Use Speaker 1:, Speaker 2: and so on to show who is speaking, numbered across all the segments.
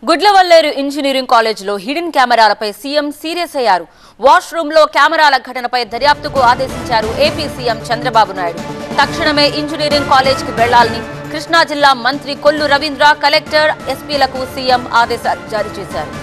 Speaker 1: Gudlavalleru engineering కాలేజీలో hidden కెమెరాలపై CM serious అయ్యారు. వాష్రూమ్లో కెమెరాల ఘటనపై దర్యాప్తుకు ఆదేశించారు ఏపీ సీఎం చంద్రబాబు నాయుడు. తక్షణమే ఇంజనీరింగ్ కాలేజీకి వెళ్లాలని కృష్ణా జిల్లా మంత్రి కొల్లు రవీంద్ర, కలెక్టర్, ఎస్పీలకు సీఎం ఆదేశాలు జారీ చేశారు.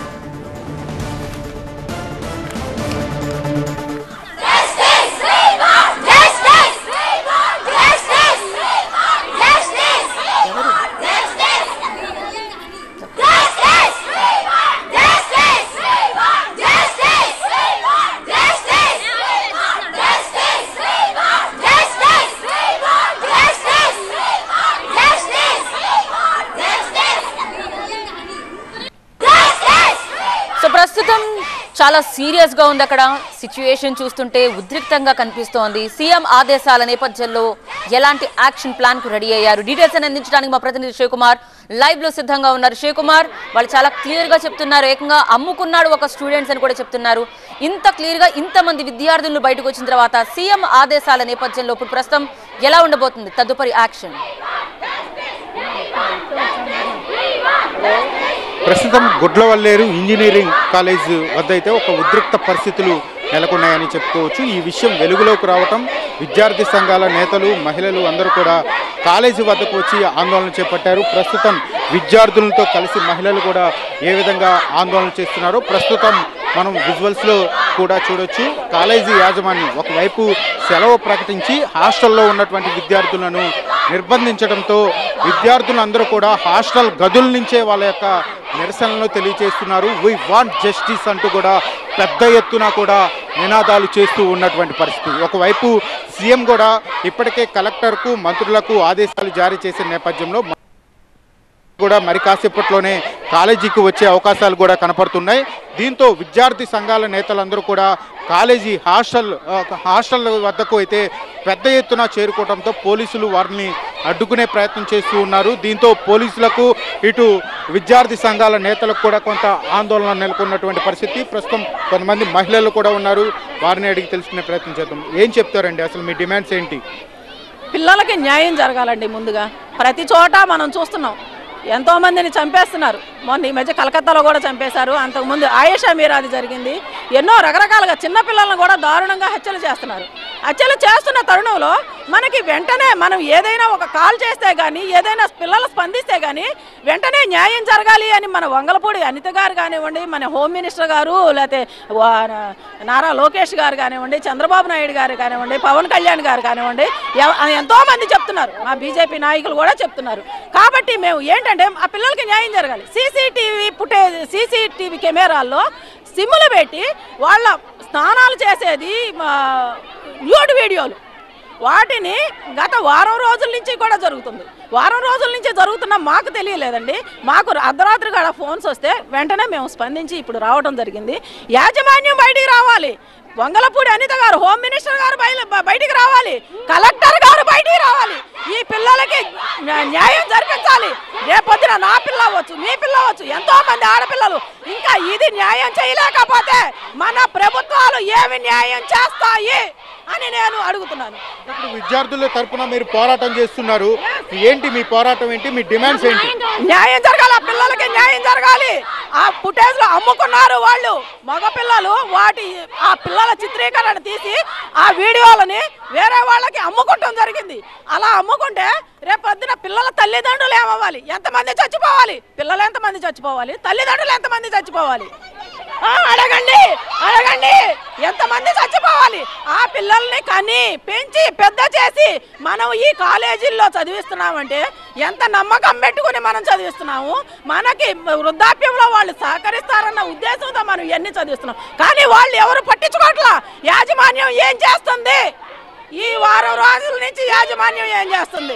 Speaker 1: ప్రస్తుతం చాలా సీరియస్ గా ఉంది. అక్కడ సిచ్యుయేషన్ చూస్తుంటే ఉద్రిక్తంగా కనిపిస్తోంది. సీఎం ఆదేశాల నేపథ్యంలో ఎలాంటి యాక్షన్ ప్లాన్ కు రెడీ అయ్యారు? డీటెయిల్స్ అందించడానికి మా ప్రతినిధి శివకుమార్ లైవ్ లో సిద్ధంగా ఉన్నారు. శివకుమార్, వాళ్ళు చాలా క్లియర్ గా చెప్తున్నారు, ఏకంగా అమ్ముకున్నాడు ఒక స్టూడెంట్స్ అని కూడా చెప్తున్నారు. ఇంత క్లియర్ గా ఇంతమంది విద్యార్థులు బయటకు వచ్చిన తర్వాత సీఎం ఆదేశాల నేపథ్యంలో ఇప్పుడు ప్రస్తుతం ఎలా ఉండబోతుంది తదుపరి యాక్షన్?
Speaker 2: ప్రస్తుతం గుడ్లవల్లేరు ఇంజనీరింగ్ కాలేజ్ వద్ద అయితే ఒక ఉద్రిక్త పరిస్థితులు నెలకొన్నాయని చెప్పుకోవచ్చు. ఈ విషయం వెలుగులోకి రావటం, విద్యార్థి సంఘాల నేతలు, మహిళలు అందరూ కూడా కాలేజీ వద్దకు వచ్చి ఆందోళన చేపట్టారు. ప్రస్తుతం విద్యార్థులతో కలిసి మహిళలు కూడా ఏ విధంగా ఆందోళన చేస్తున్నారో ప్రస్తుతం మనం విజువల్స్లో కూడా చూడొచ్చు. కాలేజీ యాజమాన్యం ఒకవైపు సెలవు ప్రకటించి హాస్టల్లో ఉన్నటువంటి విద్యార్థులను నిర్బంధించడంతో విద్యార్థులందరూ కూడా హాస్టల్ గదుల నుంచే వాళ్ళ యొక్క నిరసనలు తెలియజేస్తున్నారు. వి వాంట్ జస్టిస్ అంటూ కూడా పెద్ద ఎత్తున కూడా నినాదాలు చేస్తూ ఉన్నటువంటి పరిస్థితి. ఒకవైపు సీఎం కూడా ఇప్పటికే కలెక్టర్కు, మంత్రులకు ఆదేశాలు జారీ చేసిన నేపథ్యంలో కూడా మరి కాసేపట్లోనే కాలేజీకి వచ్చే అవకాశాలు కూడా కనపడుతున్నాయి. దీంతో విద్యార్థి సంఘాల నేతలందరూ కూడా కాలేజీ హాస్టల్ వద్దకు అయితే పెద్ద ఎత్తున చేరుకోవడంతో పోలీసులు వారిని అడ్డుకునే ప్రయత్నం చేస్తూ ఉన్నారు. దీంతో పోలీసులకు, ఇటు విద్యార్థి సంఘాల నేతలకు కూడా కొంత ఆందోళన నెలకొన్నటువంటి పరిస్థితి. ప్రస్తుతం కొంతమంది మహిళలు కూడా ఉన్నారు, వారిని అడిగి తెలుసుకునే ప్రయత్నం చేద్దాం. ఏం చెప్తారండి, అసలు మీ డిమాండ్స్ ఏంటి?
Speaker 3: పిల్లలకి న్యాయం జరగాలండి. ముందుగా ప్రతి చోట మనం చూస్తున్నాం, ఎంతోమందిని చంపేస్తున్నారు. మొన్న ఈ మధ్య కలకత్తాలో కూడా చంపేశారు. అంతకుముందు ఆయేషా మీరాది జరిగింది. ఎన్నో రకరకాలుగా చిన్నపిల్లలను కూడా దారుణంగా హత్యలు చేస్తున్నారు. హత్యలు చేస్తున్న తరుణంలో మనకి వెంటనే మనం ఏదైనా ఒక కాల్ చేస్తే కానీ, ఏదైనా పిల్లలు స్పందిస్తే కానీ వెంటనే న్యాయం జరగాలి అని మన వంగలపూడి అనిత గారు కానివ్వండి, మన హోమ్ మినిస్టర్ గారు, లేకపోతే నారా లోకేష్ గారు కానివ్వండి, చంద్రబాబు నాయుడు గారు కానివ్వండి, పవన్ కళ్యాణ్ గారు కానివ్వండి, ఎంతోమంది చెప్తున్నారు. మా బీజేపీ నాయకులు కూడా చెప్తున్నారు. కాబట్టి మేము ఏంటంటే ఆ పిల్లలకి న్యాయం జరగాలి. సీసీటీవీ కెమెరాల్లో సిమ్ములు పెట్టి వాళ్ళ స్నానాలు చేసేది న్యూడ్ వీడియోలు, వాటిని గత వారం రోజుల నుంచి కూడా జరుగుతుంది. వారం రోజుల నుంచి జరుగుతున్నా మాకు తెలియలేదండి. మాకు అర్ధరాత్రి కూడా ఫోన్స్ వస్తే వెంటనే మేము స్పందించి ఇప్పుడు రావడం జరిగింది. యాజమాన్యం బయటికి రావాలి, వంగలపూడి అనిత గారు, హోమ్ మినిస్టర్ గారు బయటికి రావాలి, కలెక్టర్ గారు బయటికి రావాలి. ఈ పిల్లలకి న్యాయం జరిపించాలి. రేపొద్దున నా పిల్ల అవ్వచ్చు, మీ పిల్ల అవ్వచ్చు, ఎంతో మంది ఆడపిల్లలు. ఇంకా ఇది న్యాయం చేయలేకపోతే మన ప్రభుత్వాలు ఏమి న్యాయం చేస్తాయి అని నేను అడుగుతున్నాను.
Speaker 2: ఇప్పుడు విద్యార్థుల తరపున మీరు పోరాటం చేస్తున్నారు, ఏంటి మీ పోరాటం, ఏంటి మీ డిమాండ్స్ ఏంటి?
Speaker 3: న్యాయం జరగాలి, ఆ పిల్లలకి న్యాయం జరగాలి. ఆ ఫుటేజ్ లో అమ్ముకున్నారు వాళ్ళు, మగపిల్లలు. ఆ పిల్లల చిత్రీకరణ తీసి ఆ వీడియోలని వేరే వాళ్ళకి అమ్ముకుంటాం జరిగింది. అలా అమ్ముకుంటే రేపు పొద్దున పిల్లల తల్లిదండ్రులు ఏమవ్వాలి? ఎంతమంది చచ్చిపోవాలి? పిల్లలు ఎంతమంది చచ్చిపోవాలి? తల్లిదండ్రులు ఎంతమంది చచ్చిపోవాలి? అడగండి, ఎంతమంది చచ్చిపోవాలి? ఆ పిల్లల్ని కని పెంచి పెద్ద చేసి మనం ఈ కాలేజీల్లో చదివిస్తున్నామంటే ఎంత నమ్మకం పెట్టుకుని మనం చదివిస్తున్నాము. మనకి వృద్ధాప్యంలో వాళ్ళు సహకరిస్తారన్న ఉద్దేశంతో మనం ఇవన్నీ చదివిస్తున్నాం. కానీ వాళ్ళు ఎవరు పట్టించుకోవట్లా. యాజమాన్యం ఏం చేస్తుంది? ఈ వారం రోజుల నుంచి యాజమాన్యం ఏం చేస్తుంది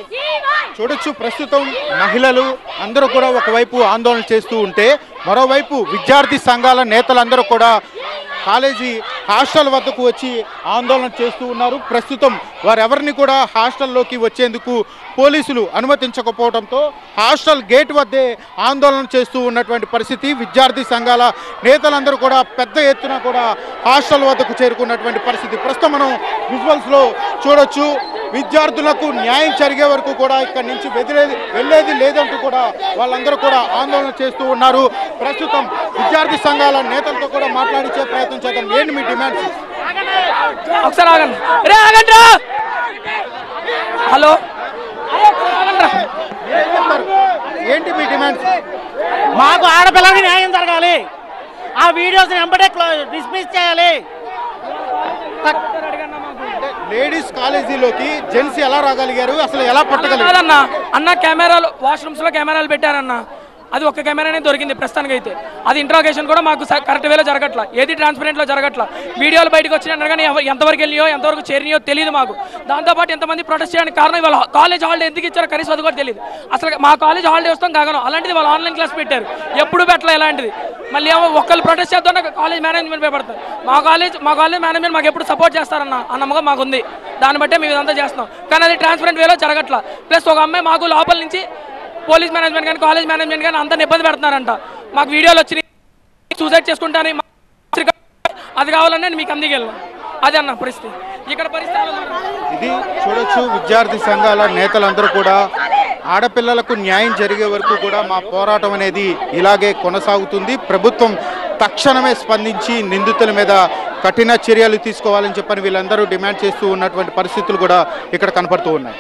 Speaker 2: చూడొచ్చు. ప్రస్తుతం మహిళలు అందరూ కూడా ఒకవైపు ఆందోళన చేస్తూ ఉంటే, మరోవైపు విద్యార్థి సంఘాల నేతలందరూ కూడా కాలేజీ హాస్టల్ వద్దకు వచ్చి ఆందోళన చేస్తూ ఉన్నారు. ప్రస్తుతం వారెవరిని కూడా హాస్టల్లోకి వచ్చేందుకు పోలీసులు అనుమతించకపోవడంతో హాస్టల్ గేట్ వద్దే ఆందోళన చేస్తూ ఉన్నటువంటి పరిస్థితి. విద్యార్థి సంఘాల నేతలందరూ కూడా పెద్ద ఎత్తున కూడా హాస్టల్ వద్దకు చేరుకున్నటువంటి పరిస్థితి ప్రస్తుతం మనం విజువల్స్లో చూడొచ్చు. విద్యార్థులకు న్యాయం జరిగే వరకు కూడా ఇక్కడి నుంచి వెళ్ళేది లేదంటూ కూడా వాళ్ళందరూ కూడా ఆందోళన చేస్తూ ఉన్నారు. ప్రస్తుతం విద్యార్థి సంఘాల నేతలతో కూడా మాట్లాడించే ప్రయత్నం చేద్దాం. ఏంటి మీ డిమాండ్స్?
Speaker 4: ఒకసారి ఆగండి. హలో,
Speaker 2: ఏంటి మీ డిమాండ్స్?
Speaker 5: మాకు ఆడపిల్లలకి న్యాయం జరగాలి. ఆ వీడియోస్ వెంబడే డిస్మిస్ చేయాలి.
Speaker 2: లేడీస్ కాలేజీలోకి జెంట్స్ ఎలా రాగలిగారు? అసలు ఎలా పట్టగలిగారు?
Speaker 4: అన్న కెమెరాలు వాష్రూమ్స్ లో కెమెరాలు పెట్టారన్న. అది ఒక్క కెమెరానే దొరికింది ప్రస్తుతానికి అయితే. అది ఇంట్రాగేషన్ కూడా మాకు కరెక్ట్ వేలో జరగట్లా, ఏది ట్రాన్స్పరెంట్లో జరగట్లా. వీడియోలు బయటకు వచ్చినాయి కానీ ఎంతవరకు వెళ్ళియో ఎంతవరకు చేరినాయో తెలియదు మాకు. దాంతోపాటు ఎంతమంది ప్రొటెస్ట్ చేయడానికి కారణం ఇవాళ కాలేజ్ హాలిడే ఎందుకు ఇచ్చారో కనీసం అది కూడా తెలియదు. అసలు మా కాలేజ్ హాలిడే వస్తాం కాగనం, అలాంటిది వాళ్ళు ఆన్లైన్ క్లాస్ పెట్టారు. ఎప్పుడు పెట్టలే ఇలాంటిది. మళ్ళీ ఏమో ఒక్కళ్ళు ప్రొటెస్ట్ చేద్దాం కాలేజ్ మేనేజ్మెంట్ భయపడతారు. మా కాలేజ్ మేనేజ్మెంట్ మాకు ఎప్పుడు సపోర్ట్ చేస్తారన్న ఆ నమ్మకం మాకు ఉంది. దాన్ని బట్టే మేము ఇదంతా చేస్తున్నాం. కానీ అది ట్రాన్స్పరెంట్ వేలో జరగట్లా. ప్లస్ ఒక అమ్మాయి మాకు లోపల నుంచి పోలీస్ మేనేజ్మెంట్ కానీ కాలేజ్ మేనేజ్మెంట్ కానీ అంతా ఇబ్బంది పెడుతున్నారంట. మాకు వీడియోలు వచ్చినాయి, సూసైడ్ చేసుకుంటాను అది కావాలని నేను మీకు అందుకెళ్ళాను. అదే అన్న పరిస్థితి ఇక్కడ.
Speaker 2: ఇది చూడొచ్చు, విద్యార్థి సంఘాల నేతలందరూ కూడా ఆడపిల్లలకు న్యాయం జరిగే వరకు కూడా మా పోరాటం అనేది ఇలాగే కొనసాగుతుంది. ప్రభుత్వం తక్షణమే స్పందించి నిందితుల మీద కఠిన చర్యలు తీసుకోవాలని చెప్పని వీళ్ళందరూ డిమాండ్ చేస్తూ ఉన్నటువంటి పరిస్థితులు కూడా ఇక్కడ కనపడుతూ ఉన్నాయి.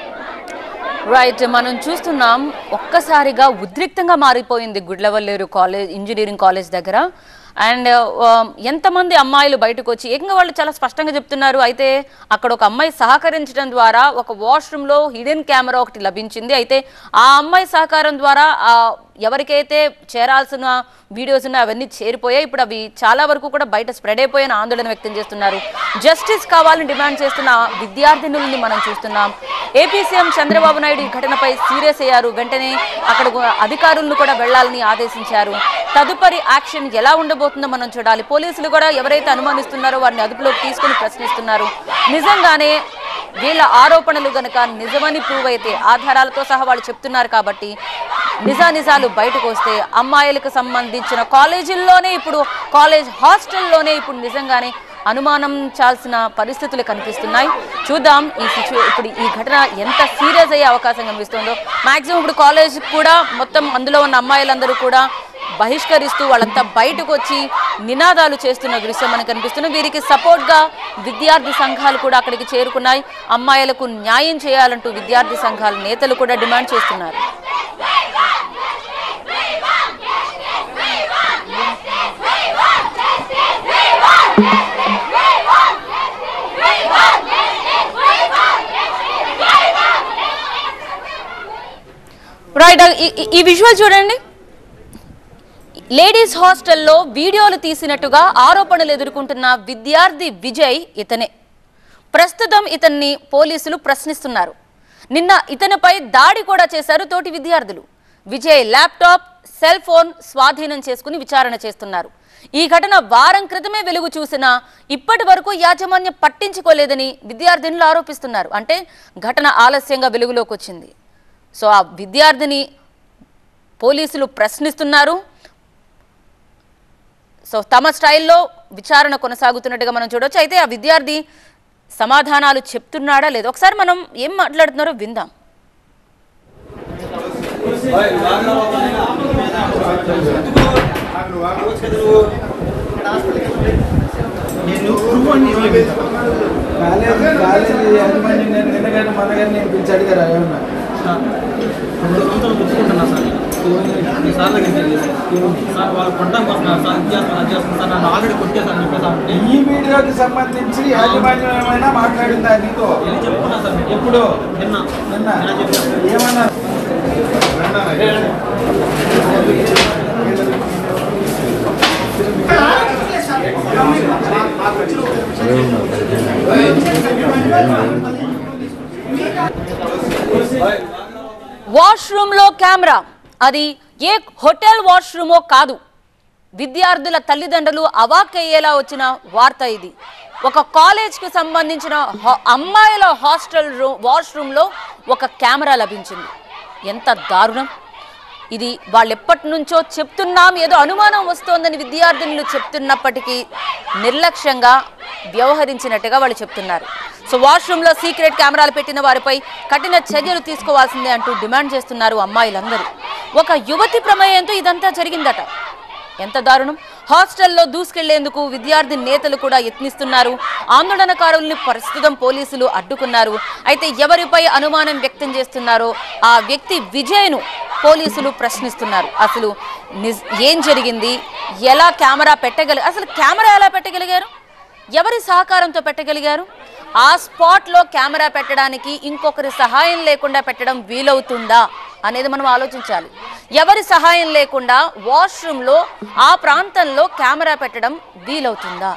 Speaker 1: రైట్, మనం చూస్తున్నాం ఒక్కసారిగా ఉద్రిక్తంగా మారిపోయింది గుడ్లవల్లేరు కాలేజ్, ఇంజనీరింగ్ కాలేజ్ దగ్గర. అండ్ ఎంతమంది అమ్మాయిలు బయటకు వచ్చి ఏకంగా వాళ్ళు చాలా స్పష్టంగా చెప్తున్నారు. అయితే అక్కడ ఒక అమ్మాయి సహకరించడం ద్వారా ఒక వాష్రూమ్లో హిడెన్ కెమెరా ఒకటి లభించింది. అయితే ఆ అమ్మాయి సహకారం ద్వారా ఎవరికైతే చేరాల్సిన వీడియోస్ ఉన్నాయో అవన్నీ చేరిపోయాయి. ఇప్పుడు అవి చాలా వరకు కూడా బయట స్ప్రెడ్ అయిపోయిన ఆందోళన వ్యక్తం చేస్తున్నారు. జస్టిస్ కావాలని డిమాండ్ చేస్తున్న విద్యార్థినుల్ని మనం చూస్తున్నాం. ఏపీ సీఎం చంద్రబాబు నాయుడు ఈ ఘటనపై సీరియస్ అయ్యారు. వెంటనే అక్కడ అధికారులను కూడా వెళ్లాలని ఆదేశించారు. తదుపరి యాక్షన్ ఎలా ఉండబోతుందో మనం చూడాలి. పోలీసులు కూడా ఎవరైతే అనుమానిస్తున్నారో వారిని అదుపులోకి తీసుకుని ప్రశ్నిస్తున్నారు. నిజంగానే వీళ్ళ ఆరోపణలు గనక నిజమని ప్రూవ్ అయితే ఆధారాలతో సహా వాళ్ళు చెప్తున్నారు కాబట్టి నిజాలు బయటకు వస్తే అమ్మాయిలకు సంబంధించిన కాలేజీల్లోనే ఇప్పుడు కాలేజ్ హాస్టల్లోనే ఇప్పుడు నిజంగానే అనుమానించాల్సిన పరిస్థితులు కనిపిస్తున్నాయి. చూద్దాం ఇప్పుడు ఈ ఘటన ఎంత సీరియస్ అయ్యే అవకాశం కనిపిస్తుందో. మాక్సిమం ఇప్పుడు కాలేజ్ కూడా మొత్తం అందులో ఉన్న అమ్మాయిలందరూ కూడా బహిష్కరిస్తూ వాళ్ళంతా బయటకు వచ్చి నినాదాలు చేస్తున్న దృశ్యం మనకు కనిపిస్తుంది. వీరికి సపోర్ట్గా విద్యార్థి సంఘాలు కూడా అక్కడికి చేరుకున్నాయి. అమ్మాయిలకు న్యాయం చేయాలంటూ విద్యార్థి సంఘాల నేతలు కూడా డిమాండ్ చేస్తున్నారు. రైట్, ఈ విజువల్ చూడండి. లేడీస్ హాస్టల్లో వీడియోలు తీసినట్టుగా ఆరోపణలు ఎదుర్కొంటున్న విద్యార్థి విజయ్ ఇతనే. ప్రస్తుతం ఇతన్ని పోలీసులు ప్రశ్నిస్తున్నారు. నిన్న ఇతనిపై దాడి కూడా చేశారు తోటి విద్యార్థులు. విజయ్ ల్యాప్టాప్, సెల్ ఫోన్ స్వాధీనం చేసుకుని విచారణ చేస్తున్నారు. ఈ ఘటన వారం క్రితమే వెలుగు చూసినా ఇప్పటి వరకు యాజమాన్యం పట్టించుకోలేదని విద్యార్థినులు ఆరోపిస్తున్నారు. అంటే ఘటన ఆలస్యంగా వెలుగులోకి వచ్చింది. సో ఆ విద్యార్థిని పోలీసులు ప్రశ్నిస్తున్నారు. సో తమ స్టైల్లో విచారణ కొనసాగుతున్నట్టుగా మనం చూడొచ్చు. అయితే ఆ విద్యార్థి సమాధానాలు చెప్తున్నాడా లేదా ఒకసారి మనం ఏం మాట్లాడుతున్నారో విందాం.
Speaker 6: ఈ వీడియోకి సంబంధించి యాజమాన్యం ఏమైనా మాట్లాడిందా నీతో? ఎప్పుడు? నిన్న ఏమన్నా?
Speaker 1: వాష్రూమ్ లో కెమెరా, అది ఏ హోటల్ వాష్రూమో కాదు. విద్యార్థుల తల్లిదండ్రులు అవాక్కయ్యేలా వచ్చిన వార్త ఇది. ఒక కాలేజ్కి సంబంధించిన అమ్మాయిల హాస్టల్ వాష్రూమ్లో ఒక కెమెరా లభించింది. ఎంత దారుణం ఇది! వాళ్ళు ఎప్పటి నుంచో చెప్తున్నాం, ఏదో అనుమానం వస్తోందని విద్యార్థినులు చెప్తున్నప్పటికీ నిర్లక్ష్యంగా వ్యవహరించినట్టుగా వాళ్ళు చెప్తున్నారు. సో వాష్రూమ్లో సీక్రెట్ కెమెరాలు పెట్టిన వారిపై కఠిన చర్యలు తీసుకోవాల్సిందే అంటూ డిమాండ్ చేస్తున్నారు అమ్మాయిలందరూ. ఒక యువతి ప్రమేయంతో ఇదంతా జరిగిందట. ఎంత దారుణం! హాస్టల్లో దూసుకెళ్లేందుకు విద్యార్థి నేతలు కూడా యత్నిస్తున్నారు. ఆందోళనకారుల్ని ప్రస్తుతం పోలీసులు అడ్డుకున్నారు. అయితే ఎవరిపై అనుమానం వ్యక్తం చేస్తున్నారో ఆ వ్యక్తి విజయ్ను పోలీసులు ప్రశ్నిస్తున్నారు. అసలు ఏం జరిగింది, ఎలా కెమెరా అసలు కెమెరా ఎలా పెట్టగలిగారు, ఎవరి సహకారంతో పెట్టగలిగారు? ఆ స్పాట్లో కెమెరా పెట్టడానికి ఇంకొకరి సహాయం లేకుండా పెట్టడం వీలవుతుందా అనేది మనం ఆలోచించాలి. ఎవరి సహాయం లేకుండా వాష్రూమ్లో ఆ ప్రాంతంలో కెమెరా పెట్టడం వీలవుతుందా?